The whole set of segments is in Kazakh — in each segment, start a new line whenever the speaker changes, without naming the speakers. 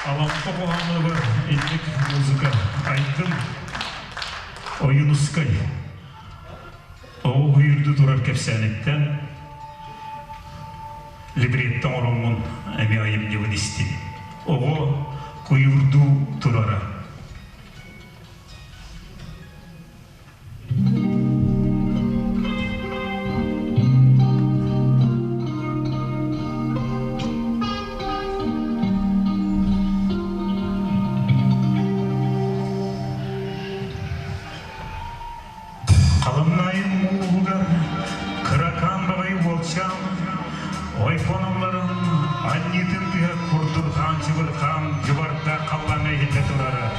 Алампа қоғамығы елдік музыка айттым ойынускай. Оғы үйірді тұрар кәпсәнеттен либреттен орамын әме айым невін істен. Оғы көйірді тұрара. Қалымнайым мұғығар, қыракан бағай болчам, ойпонымларын аннетін түйе құрдырған жыбырған жыбарда қалған әйелі тұрары.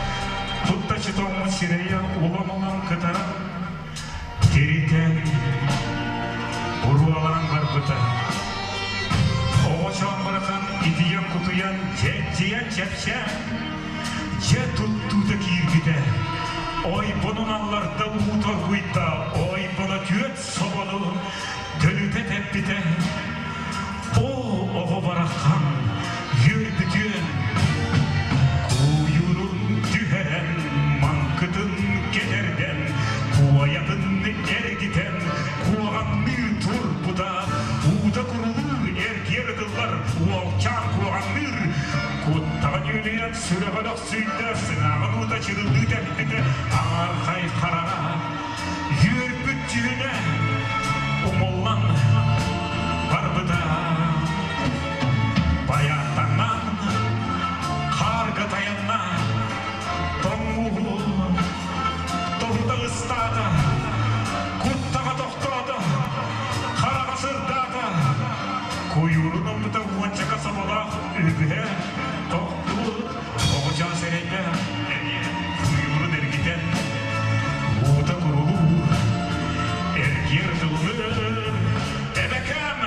Тұтта чытоңы сирея ұлам кытара, теритен ұруалан бар бұта. Оғашан барақан итиян құтуян жеттиян чәпшә, же тұттуды киіргіде. Ой, бұның алларда ұғыта ғұйта, ой, бұны түйет собалы, дөліте тәппіте. О, оғы бараққан, ер бүтен, құйырын түйерен, маңқытын кедерден, қуаятын әргітен, қуағанны тұр бұда, ұуда құрылы әргер қылар, уалчан қуағанныр, құттаған өлеен сүрәғалақ сүйді, сынағын ұда чырылды тәппіте, аңар қай қараға, ер бүттігіне, ұмылан бар бұда. Баяттаннан, қарға таяннан, тоңуғы, тоғыда ұстады, құттаға тоқтады, қараға сырдады, көйірінің бұта уанчаға сабалақ үлгі, тоқты, оғычан сәрейді, көйірін әргетен, ұда құрылу, әргер жылы, әбәкәм,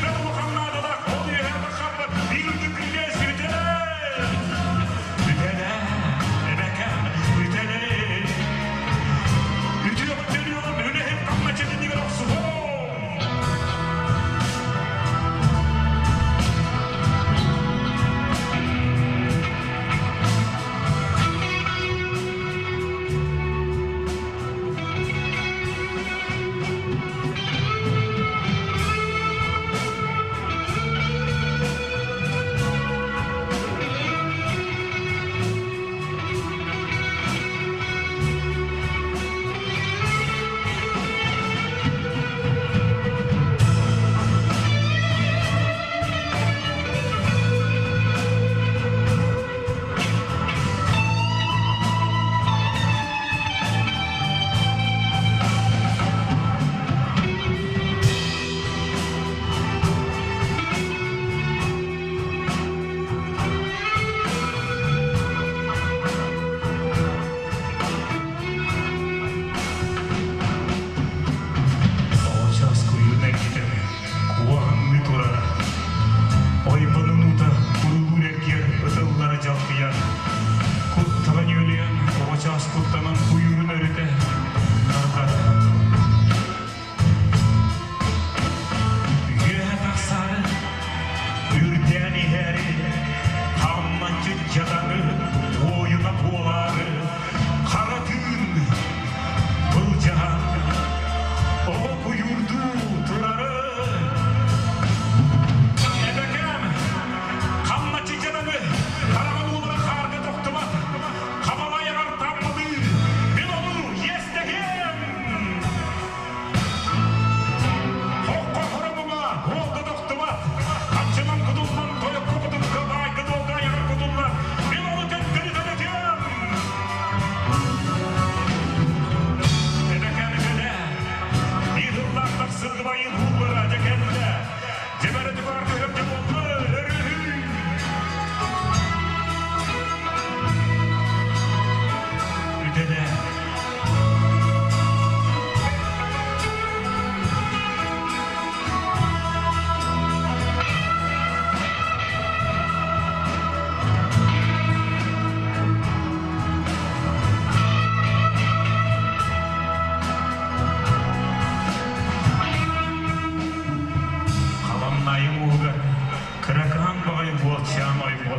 Come on!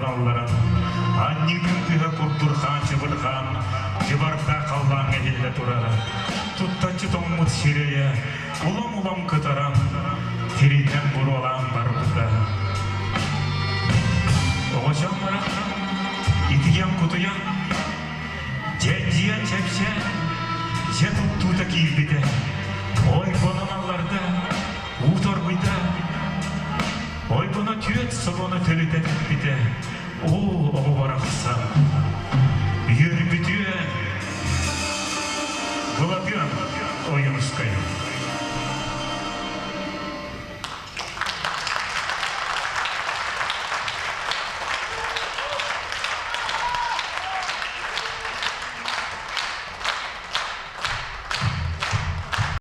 балаларын, аннигін тыға күрдұрған жыбырған, жыбарда қалған әделі тұрары. Тұттачы тоңмұт сирея, улам-улам күтарам, териден бұр олам бар бұта. Оғашан барақтан, итіген күтіян, жән-жиян чәпсе, жә тұттуыта кейбіде, ой бонаналарда, ұтар бұйда, ой бұна түрет сұлыны төлітет біде, о, оғы барақсан.